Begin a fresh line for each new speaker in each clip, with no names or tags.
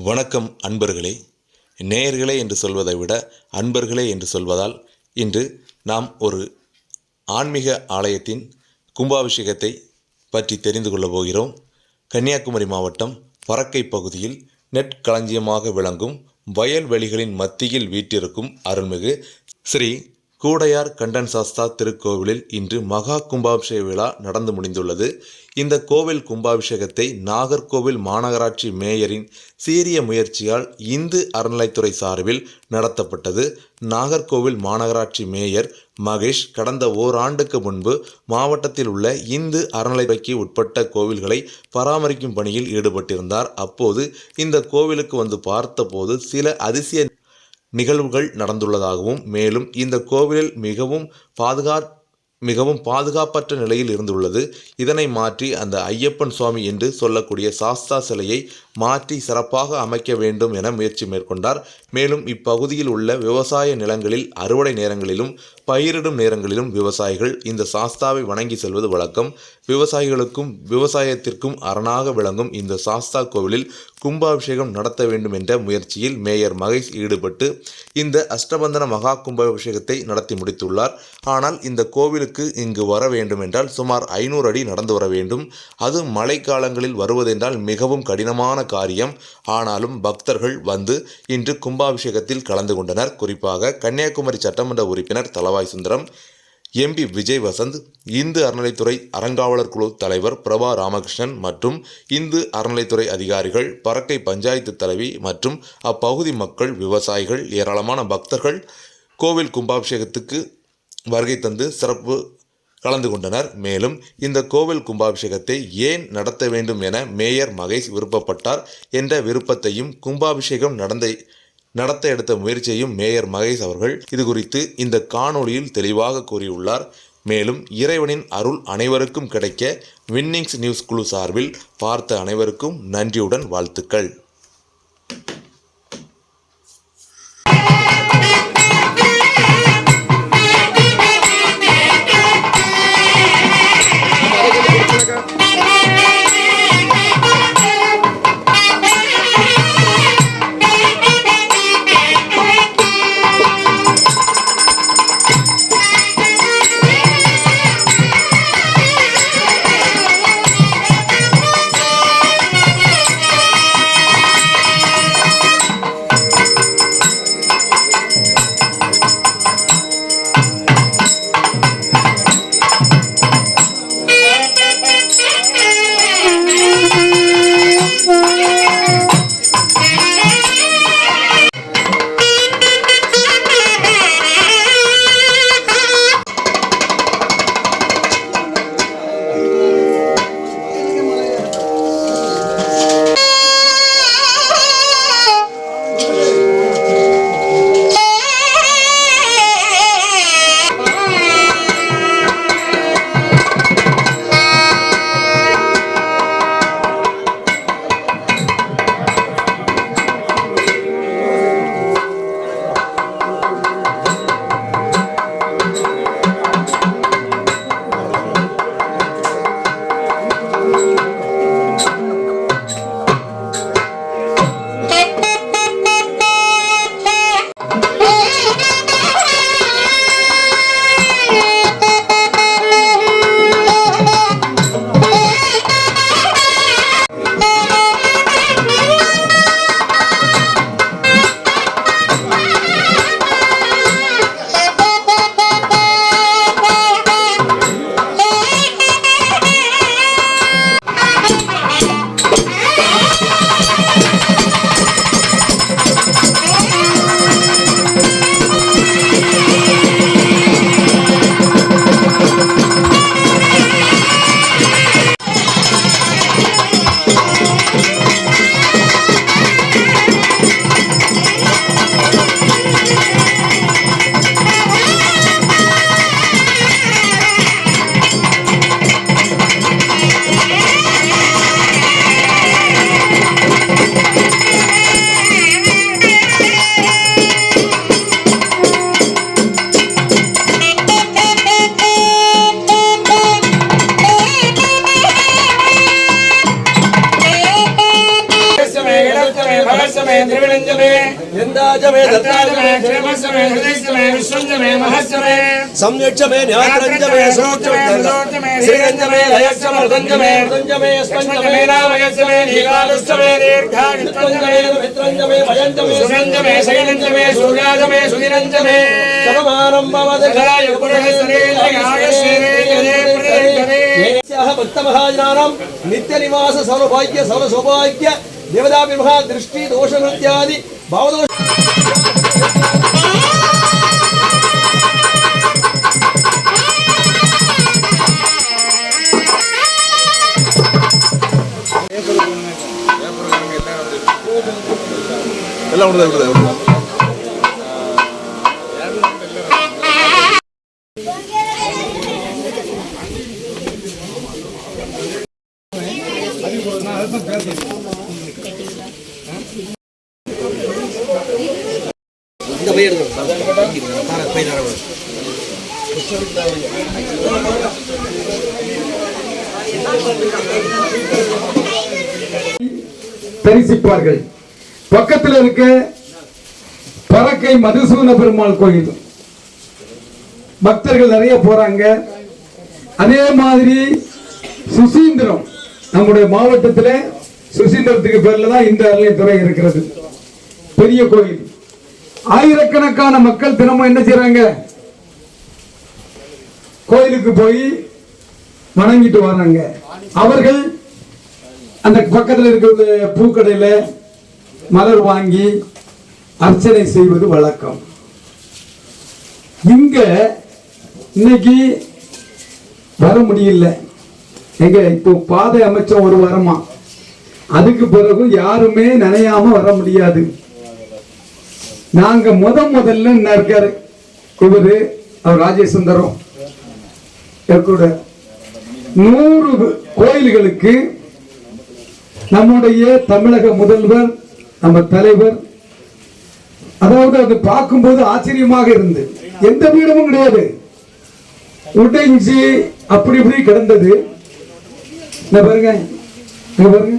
வணக்கம் அன்பர்களே. நேயர்களே என்று சொல்வதை விட அன்பர்களே என்று சொல்வதால் இன்று நாம் ஒரு ஆன்மீக ஆலயத்தின் கும்பாபிஷேகத்தை பற்றி தெரிந்து கொள்ளப் போகிறோம். கன்னியாகுமரி மாவட்டம் பறக்கை பகுதியில் நெற்களஞ்சியமாக விளங்கும் வயல்வெளிகளின் மத்தியில் வீற்றிருக்கும் அருள்மிகு ஸ்ரீ கூடையார் கண்டன் சாஸ்தா திருக்கோவிலில் இன்று மகா கும்பாபிஷேக விழா நடந்து முடிந்துள்ளது. இந்த கோவில் கும்பாபிஷேகத்தை நாகர்கோவில் மாநகராட்சி மேயரின் சீரிய முயற்சியால் இந்து அறநிலைத்துறை சார்பில் நடத்தப்பட்டது. நாகர்கோவில் மாநகராட்சி மேயர் மகேஷ் கடந்த ஓராண்டுக்கு முன்பு மாவட்டத்தில் உள்ள இந்து அறநிலைத்துறைக்கு உட்பட்ட கோவில்களை பராமரிக்கும் பணியில் ஈடுபட்டிருந்தார். அப்போது இந்த கோவிலுக்கு வந்து பார்த்தபோது சில அதிசய நிகழ்வுகள் நடந்துள்ளதாகவும், மேலும் இந்த கோவிலில் மிகவும் பாதுகாப்பற்ற நிலையில் இருந்துள்ளது. இதனை மாற்றி அந்த ஐயப்பன் சுவாமி என்று சொல்லக்கூடிய சாஸ்தா சிலையை மாற்றி சிறப்பாக அமைக்க வேண்டும் என முயற்சி மேற்கொண்டார். மேலும் இப்பகுதியில் உள்ள விவசாய நிலங்களில் அறுவடை நேரங்களிலும் பயிரிடும் நேரங்களிலும் விவசாயிகள் இந்த சாஸ்தாவை வணங்கி செல்வது வழக்கம். விவசாயிகளுக்கும் விவசாயத்திற்கும் அரணாக விளங்கும் இந்த சாஸ்தா கோவிலில் கும்பாபிஷேகம் நடத்த வேண்டும் என்ற முயற்சியில் மேயர் மகேஷ் ஈடுபட்டு இந்த அஷ்டபந்தன மகா கும்பாபிஷேகத்தை நடத்தி முடித்துள்ளார். ஆனால் இந்த கோவிலுக்கு இங்கு வர வேண்டும் என்றால் சுமார் 500 அடி நடந்து வர வேண்டும். அது மழைக்காலங்களில் வருவதென்றால் மிகவும் கடினமான காரியம். ஆனாலும் பக்தர்கள் வந்து இன்று கும்பாபிஷேகத்தில் கலந்து கொண்டனர். குறிப்பாக கன்னியாகுமரி சட்டமன்ற உறுப்பினர் தளவாய் சுந்தரம், எம்பி விஜய் வசந்த், இந்து அறநிலைத்துறை அறங்காவலர் குழு தலைவர் பிரபா ராமகிருஷ்ணன் மற்றும் இந்து அறநிலைத்துறை அதிகாரிகள், பறக்கை பஞ்சாயத்து தலைவி மற்றும் அப்பகுதி மக்கள், விவசாயிகள், ஏராளமான பக்தர்கள் கோவில் கும்பாபிஷேகத்துக்கு வருகை தந்து சிறப்பு கலந்து கொண்டனர். மேலும் இந்த கோவில் கும்பாபிஷேகத்தை ஏன் நடத்த வேண்டும் என மேயர் மகேஷ் விருப்பப்பட்டார் என்ற விருப்பத்தையும் கும்பாபிஷேகம் நடத்த எடுத்த முயற்சியையும் மேயர் மகேஷ் அவர்கள் இது குறித்து இந்த காணொளியில் தெளிவாக கூறியுள்ளார். மேலும் இறைவனின் அருள் அனைவருக்கும் கிடைக்க வின்னிங்ஸ் நியூஸ் குழு சார்பில் பார்த்த அனைவருக்கும் நன்றியுடன் வாழ்த்துக்கள்.
त्रिविणञ्जमे यन्दाजमे दत्ताजमे क्षेमस्यमे हृदयस्यमे विश्वञ्जमे महस्यमे संयुक्षमे न्यात्रञ्जमे सूक्ष्ममे श्रीरञ्जमे लयस्यमर्दञ्जमे मृदञ्जमे स्पञ्जमे नामयस्यमे नीलालुष्टमे दीर्घायुष्टञ्जमे मित्रञ्जमे भयञ्जमे सुरञ्जमे शयनञ्जमे सूर्याजमे सुदिनञ्जमे सममानं भवति भक्तमहाजनानां नित्यनिवास सर्वभाग्य सर्वसौभाग्य देवताभिर्महा दृष्टि दोषनृत्यादि भावदोष
தரிசிப்பார்கள். பக்கத்தில் இருக்க பறக்கை மதுசூன பெருமாள் கோயில் பக்தர்கள் நிறைய போறாங்க. அதே மாதிரி சுசீந்திரம் நம்முடைய மாவட்டத்தில் சுசீந்திரத்துக்கு பேர்ல தான் இந்த அறநிலையத்துறை இருக்கிறது. பெரிய கோயில். ஆயிரக்கணக்கான மக்கள் தினமும் என்ன செய்யறாங்க? கோயிலுக்கு போய் வணங்கிட்டு வராங்க. அவர்கள் அந்த பக்கத்தில் இருக்கிற பூக்கடையில மலர் வாங்கி அர்ச்சனை செய்வது வழக்கம். இங்க இன்னைக்கு வர முடியல. எங்க இப்போ பாதை அமைச்ச ஒரு வாரமா, அதுக்கு பிறகு யாருமே நினையாம வர முடியாது. நாங்க முதல்ல இருக்காரு இவரு, அவர் ராஜேசுந்தரம் கூட 100 கோயில்களுக்கு நம்முடைய தமிழக முதல்வர், நம்ம தலைவர், அதாவது அது பார்க்கும்போது ஆச்சரியமாக இருந்து, எந்த வீடமும் கிடையாது, உடைஞ்சி அப்படி இப்படி கிடந்தது. பாருங்க பாருங்க,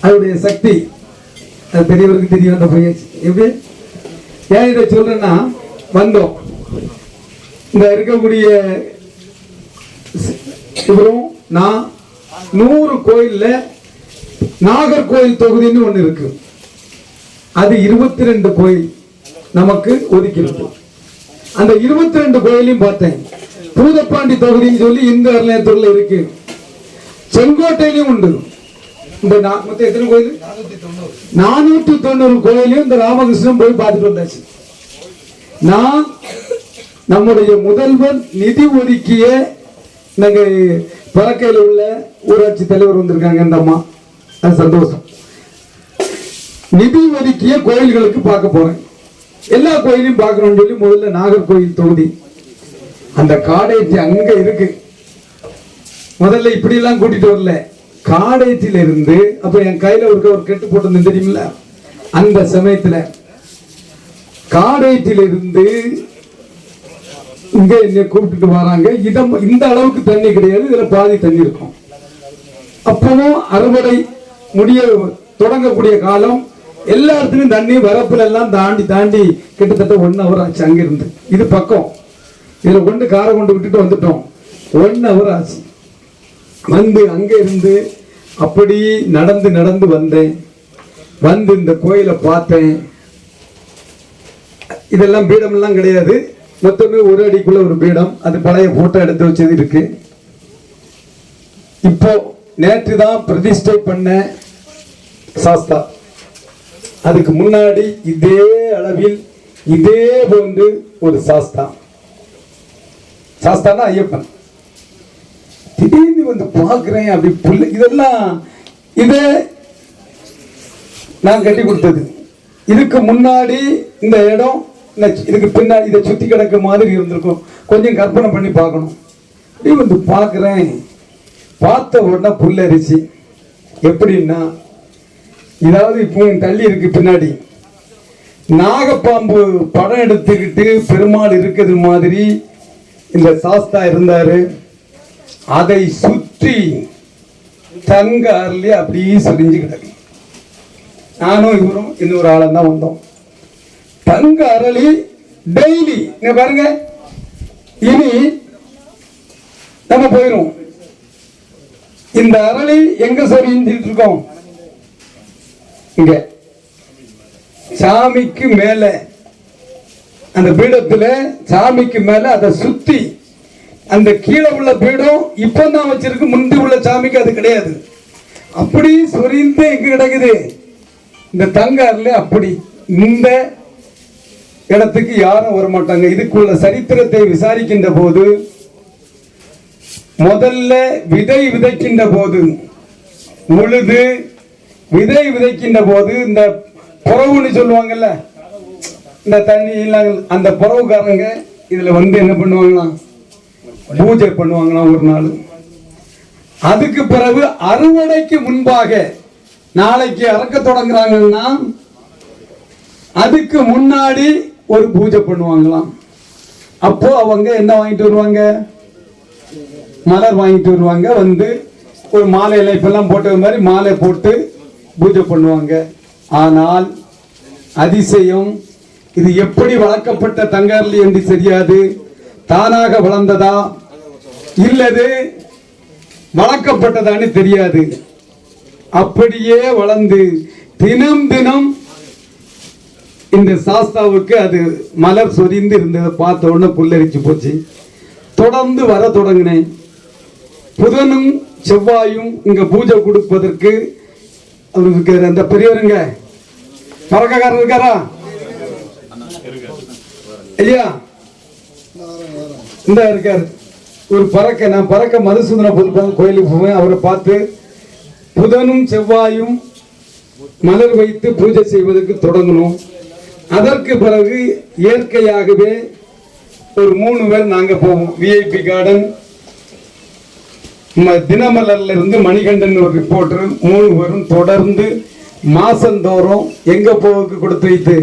அவருடைய சக்தி அது பெரியவருக்கு தெரியும். அந்த பயிற்சி எப்படி ஏன் இதை சொல்றேன்னா, வந்தோம் இந்த இருக்கக்கூடிய இவரும் நான் 100 கோயில்ல நாகர்கோயில் தொகுதின்னு ஒண்ணு இருக்கு. அது 22 கோயில் நமக்கு ஒதுக்கிருக்கு. அந்த 22 கோயிலையும் பார்த்தேன். பூதப்பாண்டி தொகுதின்னு சொல்லி இந்த அறநிலையத்துறையில இருக்கு. செங்கோட்டையிலும் உண்டு. இந்த மொத்தம் எத்தனை கோயில்? 490 கோயிலையும் இந்த ராமகிருஷ்ணன் போய் பார்த்துட்டு வந்தாச்சு. நான் நம்முடைய முதல்வர் நிதி ஒதுக்கிய நாங்க பறக்கையில் உள்ள ஊராட்சி தலைவர் வந்திருக்காங்க இந்த அம்மா, அது சந்தோஷம். நிதி ஒதுக்கிய கோயில்களுக்கு பார்க்க போறேன். எல்லா கோயிலையும் பார்க்கணும்னு சொல்லி முதல்ல நாகர்கோயில் தொகுதி அந்த காடேற்றி அங்க இருக்கு. முதல்ல இப்படி எல்லாம் கூட்டிட்டு வரல, காடேற்றில இருந்து அப்ப என் கையில ஒரு கெட்டு போட்டு தெரியுமில்ல, அந்த சமயத்துல காடேற்றில இருந்து இங்க என்ன கூப்பிட்டு வராங்க. இந்த அளவுக்கு தண்ணி கிடையாது, இதுல பாதி தண்ணி இருக்கும். அப்பவும் அறுவடை முடிய தொடங்கக்கூடிய காலம், எல்லா இடத்துலயும் தண்ணி வரப்புல எல்லாம் தாண்டி தாண்டி கிட்டத்தட்ட 1 hour ஆச்சு. அங்கிருந்து இது பக்கம், இதுல கொண்டு காரை கொண்டு விட்டுட்டு வந்துட்டோம். 1 hour ஆச்சு. வந்து அங்க இருந்து அப்படி நடந்து நடந்து வந்தேன். வந்து இந்த கோயிலை பார்த்தேன். இதெல்லாம் பீடம் எல்லாம் கிடையாது, மொத்தமே 1 அடிக்குள்ள ஒரு பீடம். அது பழைய போட்டோ எடுத்து வச்சது இருக்கு. இப்போ நேற்று தான் பிரதிஷ்டை பண்ண சாஸ்தா. அதுக்கு முன்னாடி இதே அளவில் இதே போன்று ஒரு சாஸ்தா. சாஸ்தானா ஐயப்பன். திடீர்னு வந்து பார்க்கிறேன் அப்படி புல்லு. இதெல்லாம் இதை நான் கட்டி கொடுத்தது. இதுக்கு முன்னாடி இந்த இடம், இதுக்கு பின்னாடி இதை சுத்தி கிடக்க மாதிரி இருந்திருக்கும். கொஞ்சம் கற்பனை பண்ணி பார்க்கணும். இப்படி வந்து பார்க்கிறேன். பார்த்த உடனே புல்லரிச்சு. எப்படின்னா, இதாவது இப்போ தள்ளி இருக்கு பின்னாடி நாகப்பாம்பு படம் எடுத்துக்கிட்டு பெருமாள் இருக்கிறது மாதிரி இந்த சாஸ்தா இருந்தாரு. அதை சுற்றி தங்க அருளி அப்படியே சொரிஞ்சு கிடக்கு. நானும் இவரும் இன்னொரு ஆளும் தான் வந்தோம். தங்க அரளி டெய்லி இங்க பாருங்க. இனி நம்ம போயிரும். இந்த அரளி எங்க சொரிஞ்சிட்டு இருக்கோம்? இங்க சாமிக்கு மேல அந்த பீடத்துல சாமிக்கு மேல அதை சுத்தி அந்த கீழே உள்ள பீடம் இப்பதான் வச்சிருக்கு. முந்தி உள்ள சாமிக்கு அது கிடையாது. அப்படி சொரிந்து எங்க கிடக்குது இந்த தங்க அரளி. அப்படி இந்த இடத்துக்கு யாரும் வரமாட்டாங்க. இதுக்குள்ள சரித்திரத்தை விசாரிக்கின்ற போது முதல்ல விதை விதைக்கின்ற போது உழுது விதை விதைக்கின்ற போது இந்த புறவுன்னு சொல்லுவாங்கல்ல, இந்த தண்ணி அந்த புறவுக்காரங்க இதுல வந்து என்ன பண்ணுவாங்களாம், பூஜை பண்ணுவாங்களாம் ஒரு நாள். அதுக்கு பிறகு அறுவடைக்கு முன்பாக நாளைக்கு அறக்க தொடங்குறாங்கன்னா அதுக்கு முன்னாடி ஒரு பூஜை பண்ணுவாங்களாம். அப்போ அவங்க என்ன வாங்கிட்டு வருவாங்க, மலர் வாங்கிட்டு வருவாங்க. வந்து ஒரு மாலையில இப்பெல்லாம் போட்டது மாதிரி மாலை போட்டு பூஜை பண்ணுவாங்க. ஆனால் அதிசயம், இது எப்படி வளர்க்கப்பட்ட தங்க அரளி என்று தெரியாது. தானாக வளர்ந்ததா இல்லது வளர்க்கப்பட்டதான்னு தெரியாது. அப்படியே வளர்ந்து தினம் தினம் இந்த சாஸ்தாவுக்கு அது மலர் சொரிந்து இருந்ததை பார்த்த உடனே புல்லரிச்சு போச்சு. தொடர்ந்து வர தொடங்கினேன். புதனும் செவ்வாயும் இங்க பூஜை கொடுப்பதற்கு அந்த பெரியவருங்க பறக்கக்காரர் இருக்காரா ஐயா? இந்த இருக்காரு ஒரு பறக்க. நான் பறக்க மதுசூதன கோயிலுக்கு போவேன். அவரை பார்த்து புதனும் செவ்வாயும் மலர் வைத்து பூஜை செய்வதற்கு தொடங்கணும். அதற்கு பிறகு இயற்கையாகவே ஒரு 3 பேர் நாங்க போவோம். விஐபி கார்டன், தினமலர்ல இருந்து மணிகண்டன் ஒரு ரிப்போர்ட்டர், 3 பேரும் தொடர்ந்து மாசந்தோறும் எங்க போவுக்கு கொடுத்து வைத்து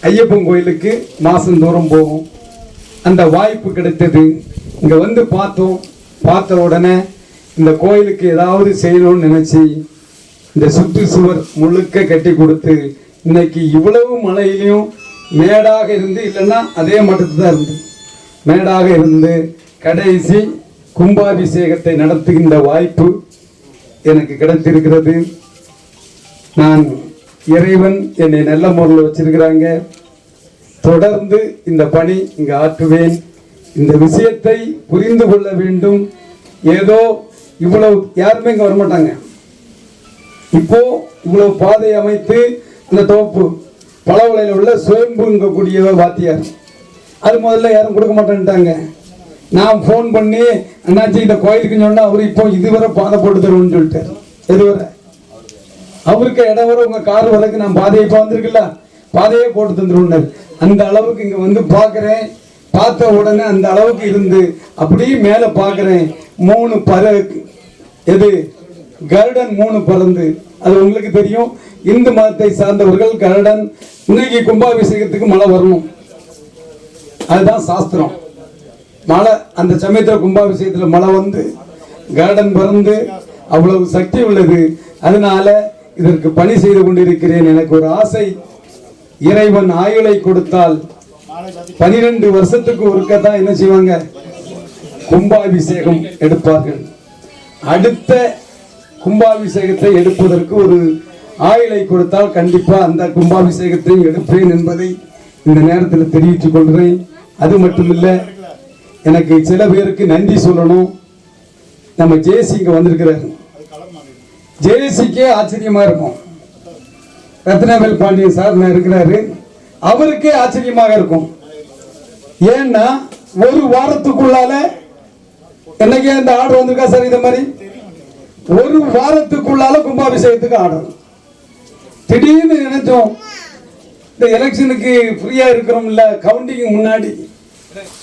ஐயப்பன் கோயிலுக்கு மாசந்தோறும் போவோம். அந்த வாய்ப்பு கிடைத்தது. இங்க வந்து பார்த்தோம். பார்த்த உடனே இந்த கோயிலுக்கு ஏதாவது செய்யணும்னு நினைச்சு இந்த சுற்று சுவர் முழுக்க கட்டி கொடுத்து இன்னைக்கு இவ்வளவு மழையிலையும் மேடாக இருந்து, இல்லைன்னா அதே மட்டத்தில் தான் இருந்து மேடாக இருந்து கடைசி கும்பாபிஷேகத்தை நடத்துகின்ற வாய்ப்பு எனக்கு கிடைத்திருக்கிறது. நான் இறைவன் என்னை நல்ல முறையில் வச்சிருக்கிறாங்க. தொடர்ந்து இந்த பணி இங்கு ஆற்றுவேன். இந்த விஷயத்தை புரிந்து கொள்ள வேண்டும். ஏதோ இவ்வளவு யாருமே இங்க வரமாட்டாங்க. இப்போ இவ்வளவு பாதை அமைத்து இந்த தோப்பு பழவளையில் உள்ள சுயம்புங்க கூடிய வாத்தியார், அது முதல்ல யாரும் கொடுக்க மாட்டேன்ட்டாங்க. நான் ஃபோன் பண்ணி அண்ணாச்சி இந்த கோயிலுக்கு சொன்னா அவரு இப்போ இதுவரை பாதை போட்டு தருவோம்னு சொல்லிட்டாரு. எதுவரை அவருக்கு இடம் வர உங்க கார் வரக்கு நான் பாதையை இப்போ வந்திருக்குல்ல, பாதையே போட்டு தந்துருவாரு. அந்த அளவுக்கு இங்க வந்து பாக்குறேன். பார்த்த உடனே அந்த அளவுக்கு இருந்து அப்படியே மேல பாக்குறேன். 3 எது கருடன் 3 பறந்து. அது உங்களுக்கு தெரியும். இந்து மதத்தை சார்ந்தவர்கள் கருடன் இன்னைக்கு கும்பாபிஷேகத்துக்கு மழை வரணும், அதுதான் சாஸ்திரம். மழை அந்த சமயத்தில் கும்பாபிஷேகத்தில் மழை வந்து கருடன் பறந்து அவ்வளவு சக்தி உள்ளது. அதனால இதற்கு பணி செய்து கொண்டிருக்கிறேன். எனக்கு ஒரு ஆசை, இறைவன் ஆயுளை கொடுத்தால் 12 வருஷத்துக்கு ஒருக்கத்தான் என்ன செய்வாங்க, கும்பாபிஷேகம் எடுப்பார்கள். அடுத்த கும்பாபிஷேகத்தை எடுப்பதற்கு ஒரு ஆயுளை கொடுத்தால் கண்டிப்பா அந்த கும்பாபிஷேகத்தை எடுப்பேன் என்பதை இந்த நேரத்தில் தெரிவித்துக் கொள்கிறேன். அது மட்டுமில்ல, எனக்கு சில பேருக்கு நன்றி சொல்லணும். நம்ம ஜேசி இங்க வந்திருக்கிறாரு. ஜேசிக்கே ஆச்சரியமா இருக்கும். ரத்னவேல் பாண்டியன் சார் இருக்கிறாரு, அவருக்கே ஆச்சரியமாக இருக்கும். ஏன்னா ஒரு வாரத்துக்குள்ளால என்னைக்கே இந்த ஆர்டர் வந்திருக்கா சார், இந்த மாதிரி ஒரு வாரத்துக்குள்ளால கும்பாபிஷேகத்துக்கு ஆர்டர். திடீர்னு நினைச்சோம் இந்த எலெக்ஷனுக்கு ஃப்ரீயா இருக்கிறோம்ல, கவுண்டிங் முன்னாடி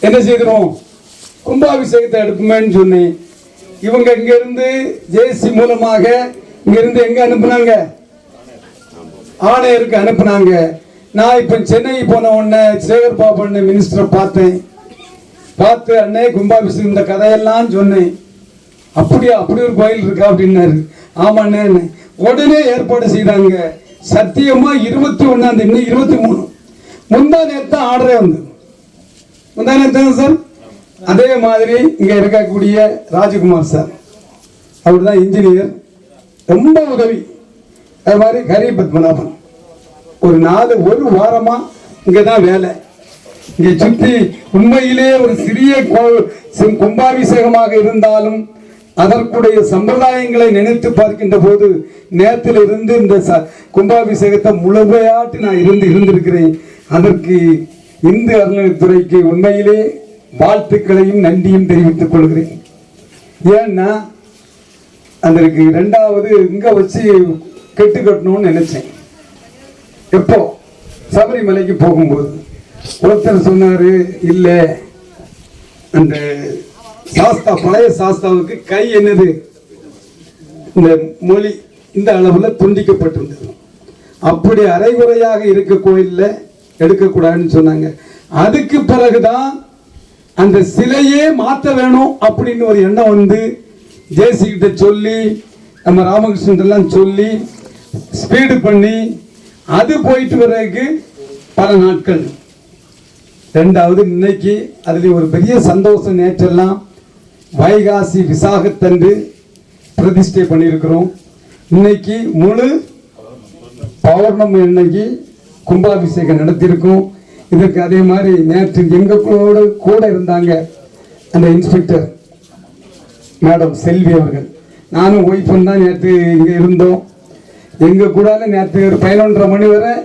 என்ன செய்கிறோம், கும்பாபிஷேகத்தை எடுக்குமேன்னு சொன்னேன். இவங்க இங்க இருந்து ஜேசி மூலமாக இங்க இருந்து எங்க அனுப்புனாங்க, ஆணையருக்கு அனுப்புனாங்க. நான் இப்ப சென்னை போன உடனே சேகர் பாபு மினிஸ்டரை பார்த்தேன். பார்த்து அண்ணே கும்பாபிஷேகம் இந்த கதையெல்லாம் சொன்னேன். அப்படியா, அப்படி ஒரு கோயில் இருக்கா அப்படின்னாரு. ஆமாண்ணே, உடனே ஏற்பாடு செய்தாங்க. சத்தியமா 21ஆம் தேதி, 23 முந்தா நேரத்து ஆர்டரே வந்து முந்தா நேரத்து சார். அதே மாதிரி இங்க இருக்கக்கூடிய ராஜகுமார் சார், அவர் தான் இன்ஜினியர், ரொம்ப உதவி. அது மாதிரி ஹரி பத்மநாபன் ஒரு வாரமா இங்கதான் வேலை. இங்கே சுற்றி உண்மையிலே ஒரு சிறிய கும்பாபிஷேகமாக இருந்தாலும் அதற்குடைய சம்பிரதாயங்களை நினைத்து பார்க்கின்ற போது நேரத்தில் இருந்து இந்த கும்பாபிஷேகத்தை முழுமையாட்டு நான் இருந்திருக்கிறேன். அதற்கு இந்து அறநிலையத்துறைக்கு உண்மையிலே வாழ்த்துக்களையும் நன்றியும் தெரிவித்துக் கொள்கிறேன். ஏன்னா அதற்கு 2வது இங்க வச்சு கெட்டு கட்டணும்னு நினைச்சேன். எப்போ சபரிமலைக்கு போகும்போது ஒருத்தர் சொன்னாரு, இல்ல அந்த சாஸ்தா பழைய சாஸ்தாவுக்கு கை என்னது இந்த மொழி இந்த அளவுல துண்டிக்கப்பட்டிருந்தது, அப்படி அரைகுறையாக இருக்க கோயில்ல எடுக்கக்கூடாதுன்னு சொன்னாங்க. அதுக்கு பிறகுதான் அந்த சிலையே மாற்ற வேணும் அப்படின்னு ஒரு எண்ணம் வந்து ஜேசி கிட்ட சொல்லி நம்ம ராமகிருஷ்ணன் எல்லாம் சொல்லி ஸ்பீடு பண்ணி அது போயிட்டு வர்றதுக்கு பல நாட்கள். 2வது இன்னைக்கு அதுல ஒரு பெரிய சந்தோஷம். நேற்றெல்லாம் வைகாசி விசாகத்தன்று பிரதிஷ்டை பண்ணியிருக்கிறோம். இன்னைக்கு முழு பௌர்ணமி அன்னைக்கு கும்பாபிஷேகம் நடத்தியிருக்கோம். இதற்கு அதே மாதிரி நேற்று எங்களோடு கூட இருந்தாங்க அந்த இன்ஸ்பெக்டர் மேடம் செல்வி அவர்கள், நானும் ஒய்ஃபும் தான் நேற்று இங்க இருந்தோம். எங்க கூட நேற்று ஒரு 11:30 மணி வரை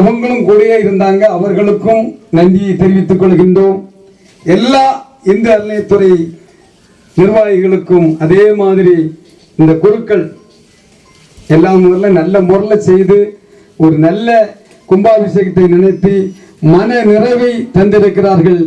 அவங்களும் கூடயே இருந்தாங்க. அவர்களுக்கும் நன்றியை தெரிவித்துக் கொள்கின்றோம். எல்லா இந்து அறநிலையத்துறை நிர்வாகிகளுக்கும் அதே மாதிரி இந்த குருக்கள் எல்லாம் நல்ல முறையில் செய்து ஒரு நல்ல கும்பாபிஷேகத்தை நினைத்து மன நிறைவை தந்திருக்கிறார்கள்.